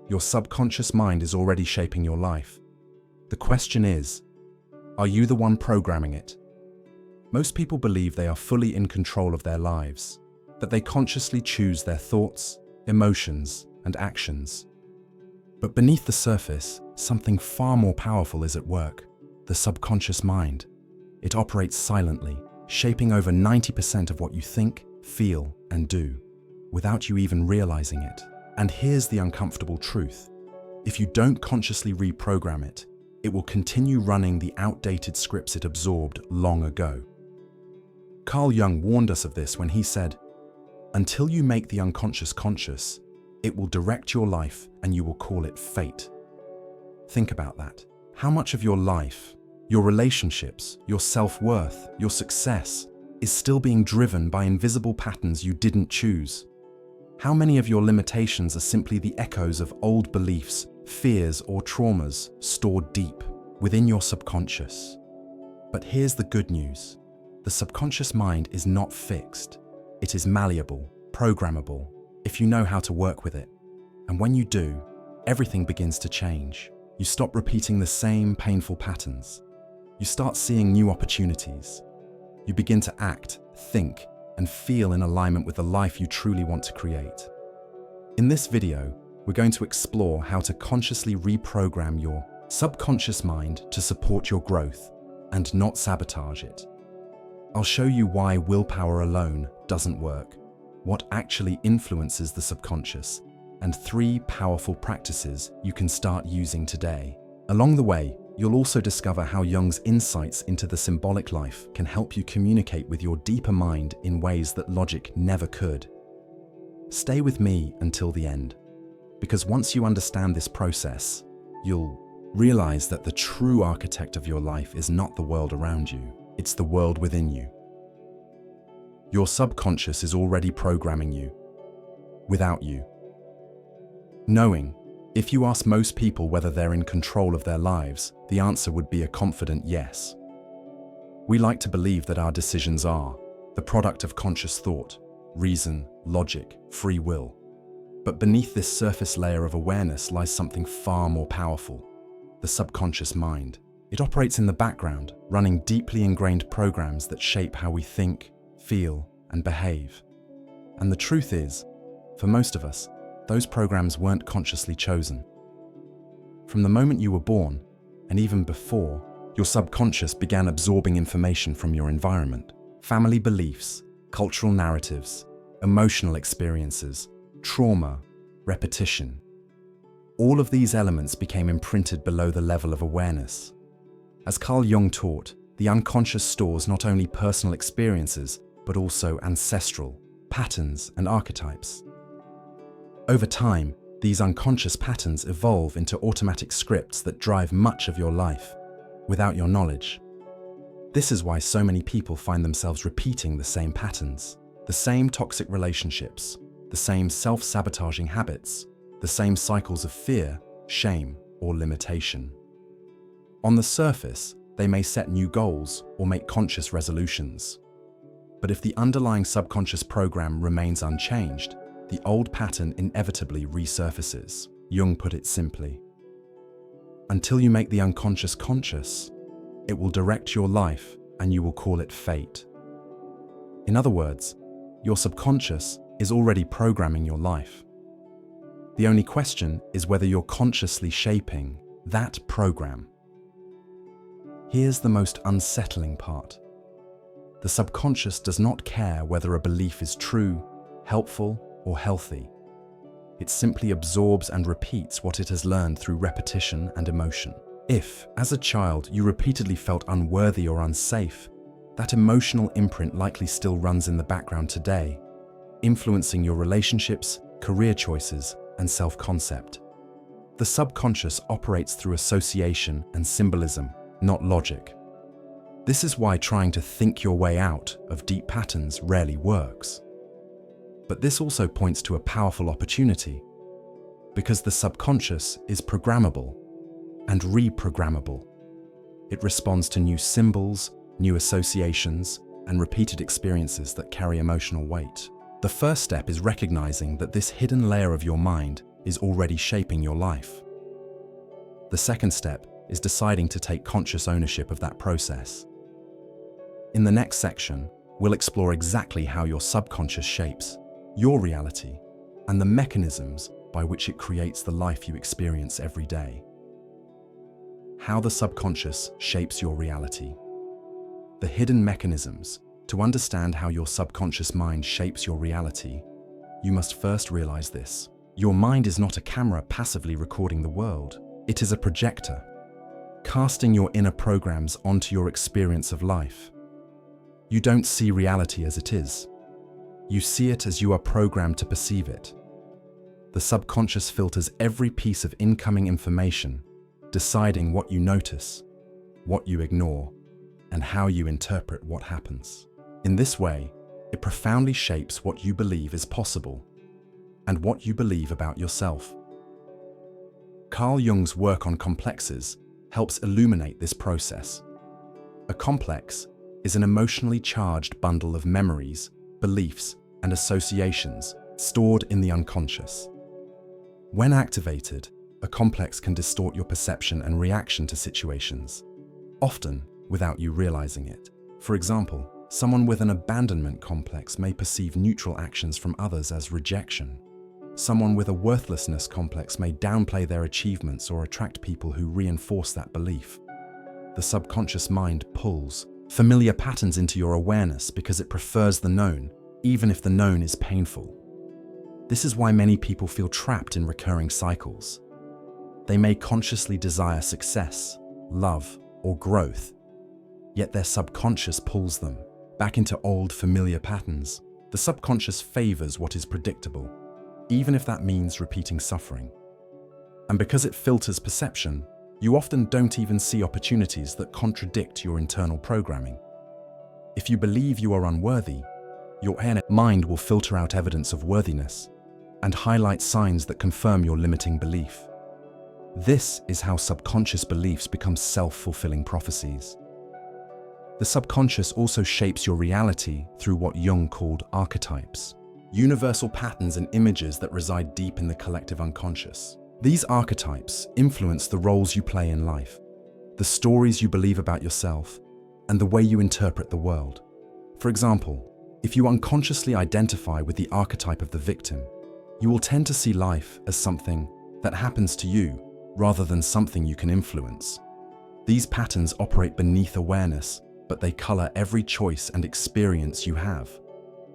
Your subconscious mind is already shaping your life. The question is, are you the one programming it? Most people believe they are fully in control of their lives, that they consciously choose their thoughts, emotions, and actions. But beneath the surface, something far more powerful is at work: the subconscious mind. It operates silently, shaping over 90% of what you think, feel, and do, without you even realizing it. And here's the uncomfortable truth: if you don't consciously reprogram it, it will continue running the outdated scripts it absorbed long ago. Carl Jung warned us of this when he said, "Until you make the unconscious conscious, it will direct your life and you will call it fate." Think about that. How much of your life, your relationships, your self-worth, your success is still being driven by invisible patterns you didn't choose? How many of your limitations are simply the echoes of old beliefs, fears, or traumas stored deep within your subconscious? But here's the good news. The subconscious mind is not fixed. It is malleable, programmable, if you know how to work with it. And when you do, everything begins to change. You stop repeating the same painful patterns. You start seeing new opportunities. You begin to act, think, and feel in alignment with the life you truly want to create. In this video, we're going to explore how to consciously reprogram your subconscious mind to support your growth and not sabotage it. I'll show you why willpower alone doesn't work, what actually influences the subconscious, and 3 powerful practices you can start using today. Along the way, you'll also discover how Jung's insights into the symbolic life can help you communicate with your deeper mind in ways that logic never could. Stay with me until the end, because once you understand this process, you'll realize that the true architect of your life is not the world around you, it's the world within you. Your subconscious is already programming you, without you knowing. If you ask most people whether they're in control of their lives, the answer would be a confident yes. We like to believe that our decisions are the product of conscious thought, reason, logic, free will. But beneath this surface layer of awareness lies something far more powerful: the subconscious mind. It operates in the background, running deeply ingrained programs that shape how we think, feel, and behave. And the truth is, for most of us, those programs weren't consciously chosen. From the moment you were born, and even before, your subconscious began absorbing information from your environment: family beliefs, cultural narratives, emotional experiences, trauma, repetition. All of these elements became imprinted below the level of awareness. As Carl Jung taught, the unconscious stores not only personal experiences, but also ancestral patterns and archetypes. Over time, these unconscious patterns evolve into automatic scripts that drive much of your life, without your knowledge. This is why so many people find themselves repeating the same patterns, the same toxic relationships, the same self-sabotaging habits, the same cycles of fear, shame, or limitation. On the surface, they may set new goals or make conscious resolutions. But if the underlying subconscious program remains unchanged, the old pattern inevitably resurfaces. Jung put it simply: until you make the unconscious conscious, it will direct your life and you will call it fate. In other words, your subconscious is already programming your life. The only question is whether you're consciously shaping that program. Here's the most unsettling part. The subconscious does not care whether a belief is true, helpful, or healthy. It simply absorbs and repeats what it has learned through repetition and emotion. If, as a child, you repeatedly felt unworthy or unsafe, that emotional imprint likely still runs in the background today, influencing your relationships, career choices, and self-concept. The subconscious operates through association and symbolism, not logic. This is why trying to think your way out of deep patterns rarely works. But this also points to a powerful opportunity, because the subconscious is programmable and reprogrammable. It responds to new symbols, new associations, and repeated experiences that carry emotional weight. The first step is recognizing that this hidden layer of your mind is already shaping your life. The second step is deciding to take conscious ownership of that process. In the next section, we'll explore exactly how your subconscious shapes your reality and the mechanisms by which it creates the life you experience every day. How the subconscious shapes your reality. The hidden mechanisms. To understand how your subconscious mind shapes your reality, you must first realize this. Your mind is not a camera passively recording the world. It is a projector, casting your inner programs onto your experience of life. You don't see reality as it is. You see it as you are programmed to perceive it. The subconscious filters every piece of incoming information, deciding what you notice, what you ignore, and how you interpret what happens. In this way, it profoundly shapes what you believe is possible and what you believe about yourself. Carl Jung's work on complexes helps illuminate this process. A complex is an emotionally charged bundle of memories, beliefs, and associations stored in the unconscious. When activated, a complex can distort your perception and reaction to situations, often without you realizing it. For example, someone with an abandonment complex may perceive neutral actions from others as rejection. Someone with a worthlessness complex may downplay their achievements or attract people who reinforce that belief. The subconscious mind pulls familiar patterns into your awareness because it prefers the known, even if the known is painful. This is why many people feel trapped in recurring cycles. They may consciously desire success, love, or growth, yet their subconscious pulls them back into old familiar patterns. The subconscious favors what is predictable, even if that means repeating suffering. And because it filters perception, you often don't even see opportunities that contradict your internal programming. If you believe you are unworthy, your inner mind will filter out evidence of worthiness and highlight signs that confirm your limiting belief. This is how subconscious beliefs become self-fulfilling prophecies. The subconscious also shapes your reality through what Jung called archetypes, universal patterns and images that reside deep in the collective unconscious. These archetypes influence the roles you play in life, the stories you believe about yourself, and the way you interpret the world. For example, if you unconsciously identify with the archetype of the victim, you will tend to see life as something that happens to you rather than something you can influence. These patterns operate beneath awareness, but they color every choice and experience you have.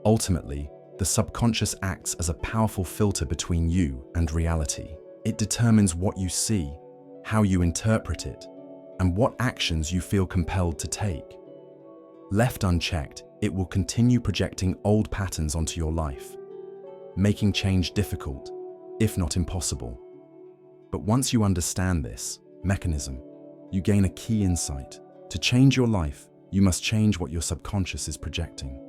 Ultimately, the subconscious acts as a powerful filter between you and reality. It determines what you see, how you interpret it, and what actions you feel compelled to take. Left unchecked, it will continue projecting old patterns onto your life, making change difficult, if not impossible. But once you understand this mechanism, you gain a key insight. To change your life, you must change what your subconscious is projecting.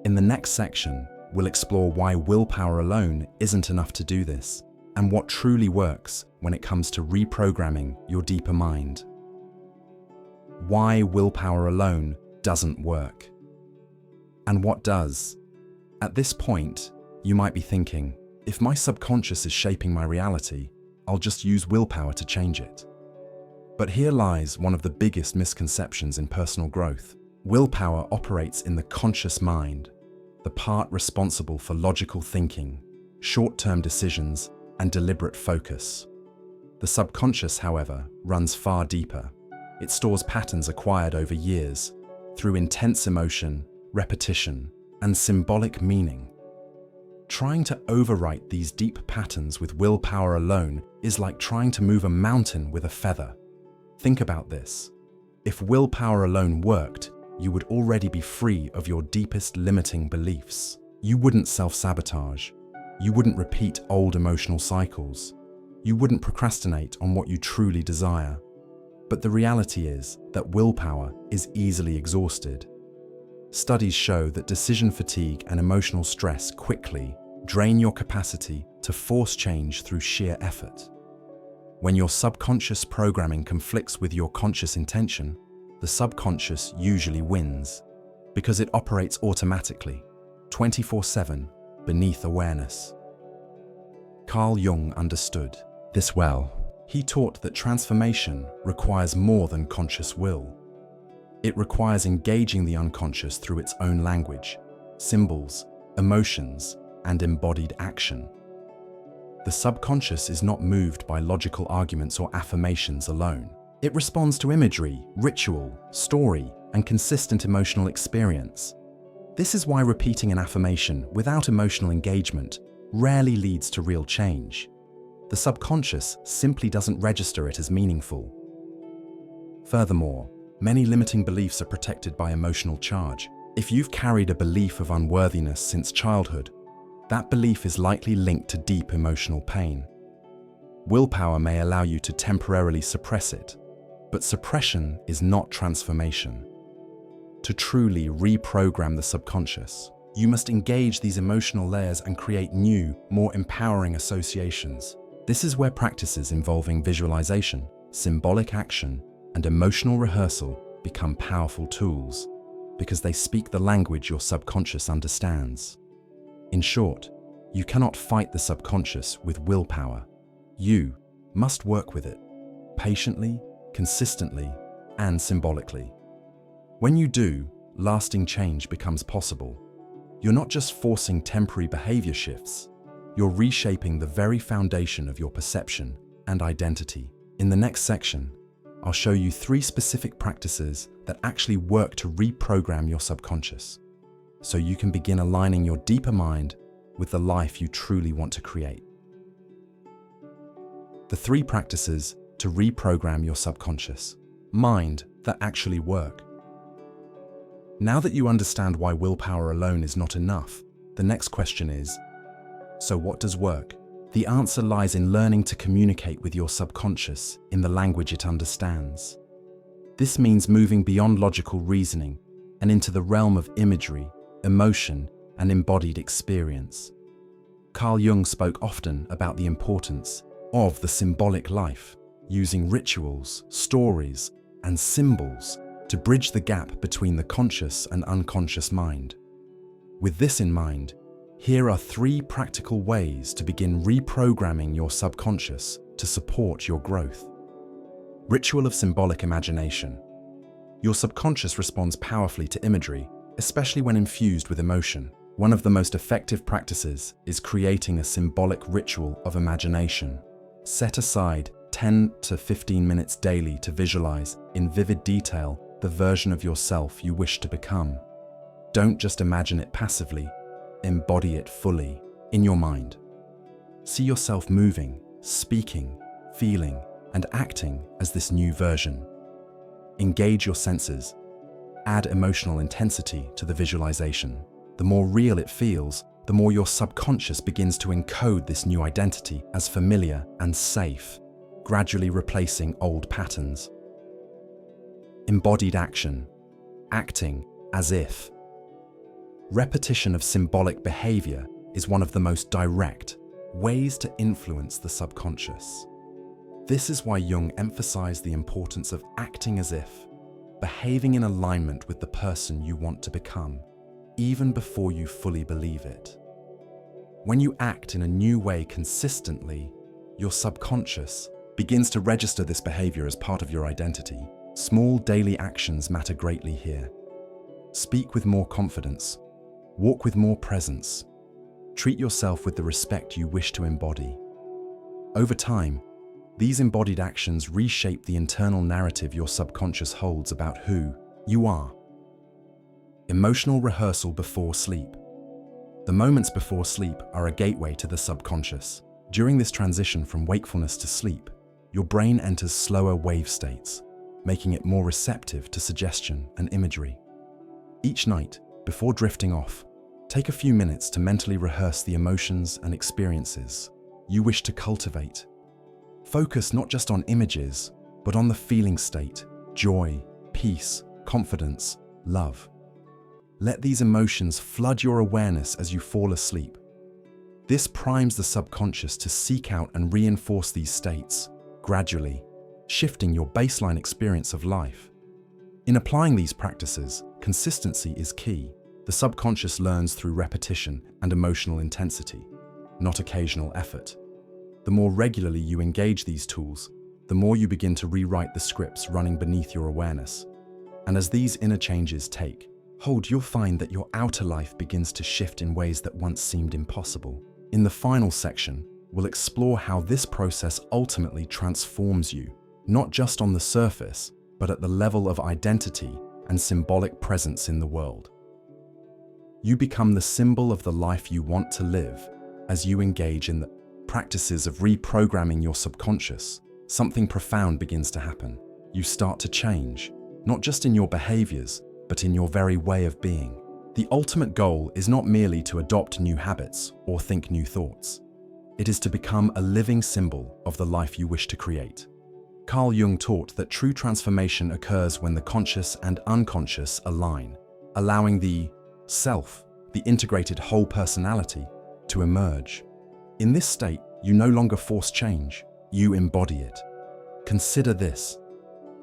In the next section, we'll explore why willpower alone isn't enough to do this, and what truly works when it comes to reprogramming your deeper mind. Why willpower alone doesn't work. And what does? At this point, you might be thinking, if my subconscious is shaping my reality, I'll just use willpower to change it. But here lies one of the biggest misconceptions in personal growth. Willpower operates in the conscious mind, the part responsible for logical thinking, short-term decisions, and deliberate focus. The subconscious, however, runs far deeper. It stores patterns acquired over years through intense emotion, repetition, and symbolic meaning. Trying to overwrite these deep patterns with willpower alone is like trying to move a mountain with a feather. Think about this. If willpower alone worked, you would already be free of your deepest limiting beliefs. You wouldn't self-sabotage. You wouldn't repeat old emotional cycles. You wouldn't procrastinate on what you truly desire. But the reality is that willpower is easily exhausted. Studies show that decision fatigue and emotional stress quickly drain your capacity to force change through sheer effort. When your subconscious programming conflicts with your conscious intention, the subconscious usually wins because it operates automatically, 24/7, beneath awareness. Carl Jung understood this well. He taught that transformation requires more than conscious will. It requires engaging the unconscious through its own language, symbols, emotions, and embodied action. The subconscious is not moved by logical arguments or affirmations alone. It responds to imagery, ritual, story, and consistent emotional experience. This is why repeating an affirmation without emotional engagement rarely leads to real change. The subconscious simply doesn't register it as meaningful. Furthermore, many limiting beliefs are protected by emotional charge. If you've carried a belief of unworthiness since childhood, that belief is likely linked to deep emotional pain. Willpower may allow you to temporarily suppress it, but suppression is not transformation. To truly reprogram the subconscious, you must engage these emotional layers and create new, more empowering associations. This is where practices involving visualization, symbolic action, and emotional rehearsal become powerful tools, because they speak the language your subconscious understands. In short, you cannot fight the subconscious with willpower. You must work with it, patiently, consistently, and symbolically. When you do, lasting change becomes possible. You're not just forcing temporary behavior shifts, you're reshaping the very foundation of your perception and identity. In the next section, I'll show you 3 specific practices that actually work to reprogram your subconscious, so you can begin aligning your deeper mind with the life you truly want to create. The 3 practices to reprogram your subconscious mind that actually work. Now that you understand why willpower alone is not enough, the next question is, so what does work? The answer lies in learning to communicate with your subconscious in the language it understands. This means moving beyond logical reasoning and into the realm of imagery, emotion, and embodied experience. Carl Jung spoke often about the importance of the symbolic life, using rituals, stories, and symbols to bridge the gap between the conscious and unconscious mind. With this in mind, here are 3 practical ways to begin reprogramming your subconscious to support your growth. Ritual of symbolic imagination. Your subconscious responds powerfully to imagery, especially when infused with emotion. One of the most effective practices is creating a symbolic ritual of imagination. Set aside 10 to 15 minutes daily to visualize, in vivid detail, the version of yourself you wish to become. Don't just imagine it passively, embody it fully in your mind. See yourself moving, speaking, feeling, and acting as this new version. Engage your senses. Add emotional intensity to the visualization. The more real it feels, the more your subconscious begins to encode this new identity as familiar and safe, gradually replacing old patterns. Embodied action. Acting as if. Repetition of symbolic behavior is one of the most direct ways to influence the subconscious. This is why Jung emphasized the importance of acting as if, behaving in alignment with the person you want to become, even before you fully believe it. When you act in a new way consistently, your subconscious begins to register this behavior as part of your identity. Small daily actions matter greatly here. Speak with more confidence. Walk with more presence. Treat yourself with the respect you wish to embody. Over time, these embodied actions reshape the internal narrative your subconscious holds about who you are. Emotional rehearsal before sleep. The moments before sleep are a gateway to the subconscious. During this transition from wakefulness to sleep, your brain enters slower wave states, making it more receptive to suggestion and imagery. Each night, before drifting off, take a few minutes to mentally rehearse the emotions and experiences you wish to cultivate. Focus not just on images, but on the feeling state, joy, peace, confidence, love. Let these emotions flood your awareness as you fall asleep. This primes the subconscious to seek out and reinforce these states, gradually shifting your baseline experience of life. In applying these practices, consistency is key. The subconscious learns through repetition and emotional intensity, not occasional effort. The more regularly you engage these tools, the more you begin to rewrite the scripts running beneath your awareness. And as these inner changes take hold, you'll find that your outer life begins to shift in ways that once seemed impossible. In the final section, we'll explore how this process ultimately transforms you, not just on the surface, but at the level of identity and symbolic presence in the world. You become the symbol of the life you want to live as you engage in the practices of reprogramming your subconscious. Something profound begins to happen. You start to change, not just in your behaviors, but in your very way of being. The ultimate goal is not merely to adopt new habits or think new thoughts. It is to become a living symbol of the life you wish to create. Carl Jung taught that true transformation occurs when the conscious and unconscious align, allowing the self, the integrated whole personality, to emerge. In this state, you no longer force change, you embody it. Consider this: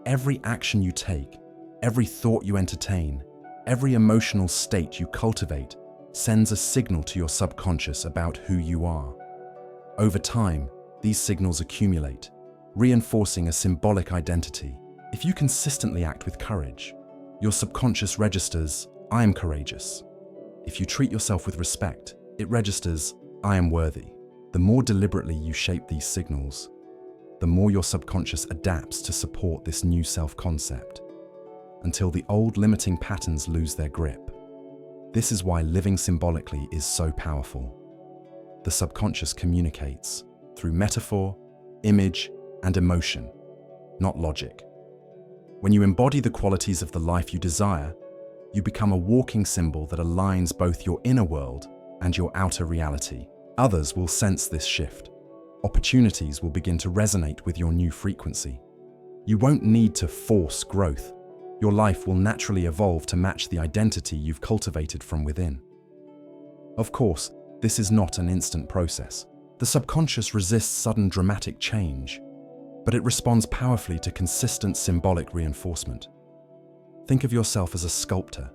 every action you take, every thought you entertain, every emotional state you cultivate sends a signal to your subconscious about who you are. Over time, these signals accumulate, reinforcing a symbolic identity. If you consistently act with courage, your subconscious registers, "I am courageous." If you treat yourself with respect, it registers, "I am worthy." The more deliberately you shape these signals, the more your subconscious adapts to support this new self-concept, until the old limiting patterns lose their grip. This is why living symbolically is so powerful. The subconscious communicates through metaphor, image, and emotion, not logic. When you embody the qualities of the life you desire, you become a walking symbol that aligns both your inner world and your outer reality. Others will sense this shift. Opportunities will begin to resonate with your new frequency. You won't need to force growth. Your life will naturally evolve to match the identity you've cultivated from within. Of course, this is not an instant process. The subconscious resists sudden dramatic change, but it responds powerfully to consistent symbolic reinforcement. Think of yourself as a sculptor,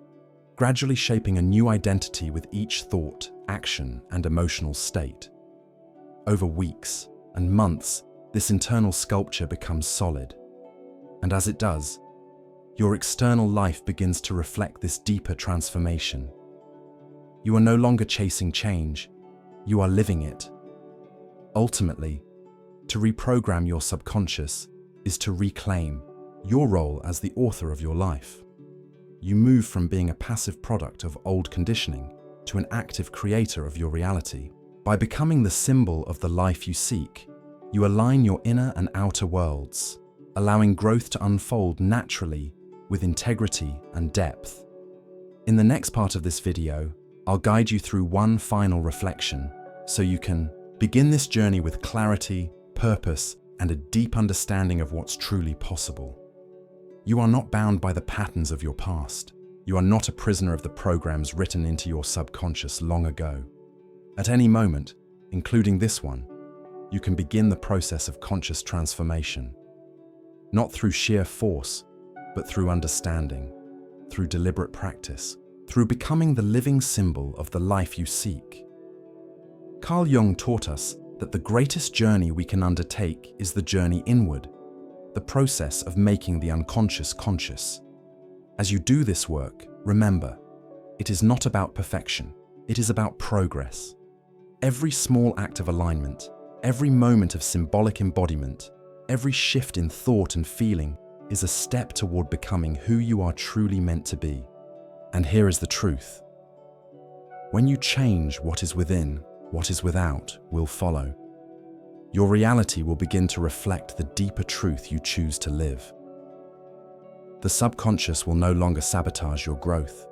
gradually shaping a new identity with each thought, action, and emotional state. Over weeks and months, this internal sculpture becomes solid. And as it does, your external life begins to reflect this deeper transformation. You are no longer chasing change, you are living it. Ultimately, to reprogram your subconscious is to reclaim your role as the author of your life. You move from being a passive product of old conditioning to an active creator of your reality. By becoming the symbol of the life you seek, you align your inner and outer worlds, allowing growth to unfold naturally with integrity and depth. In the next part of this video, I'll guide you through one final reflection so you can begin this journey with clarity, purpose, and a deep understanding of what's truly possible. You are not bound by the patterns of your past. You are not a prisoner of the programs written into your subconscious long ago. At any moment, including this one, you can begin the process of conscious transformation. Not through sheer force, but through understanding, through deliberate practice, through becoming the living symbol of the life you seek. Carl Jung taught us that the greatest journey we can undertake is the journey inward, the process of making the unconscious conscious. As you do this work, remember, it is not about perfection, it is about progress. Every small act of alignment, every moment of symbolic embodiment, every shift in thought and feeling is a step toward becoming who you are truly meant to be. And here is the truth. When you change what is within, what is without will follow. Your reality will begin to reflect the deeper truth you choose to live. The subconscious will no longer sabotage your growth.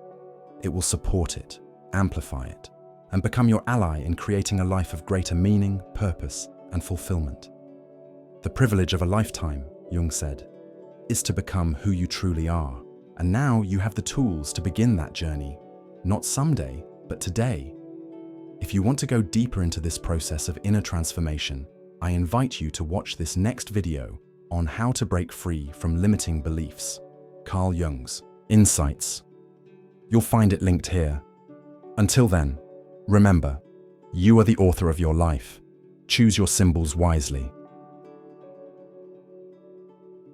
It will support it, amplify it, and become your ally in creating a life of greater meaning, purpose, and fulfillment. The privilege of a lifetime, Jung said, is to become who you truly are. And now you have the tools to begin that journey, not someday, but today. If you want to go deeper into this process of inner transformation, I invite you to watch this next video on how to break free from limiting beliefs, Carl Jung's Insights. You'll find it linked here. Until then, remember, you are the author of your life. Choose your symbols wisely.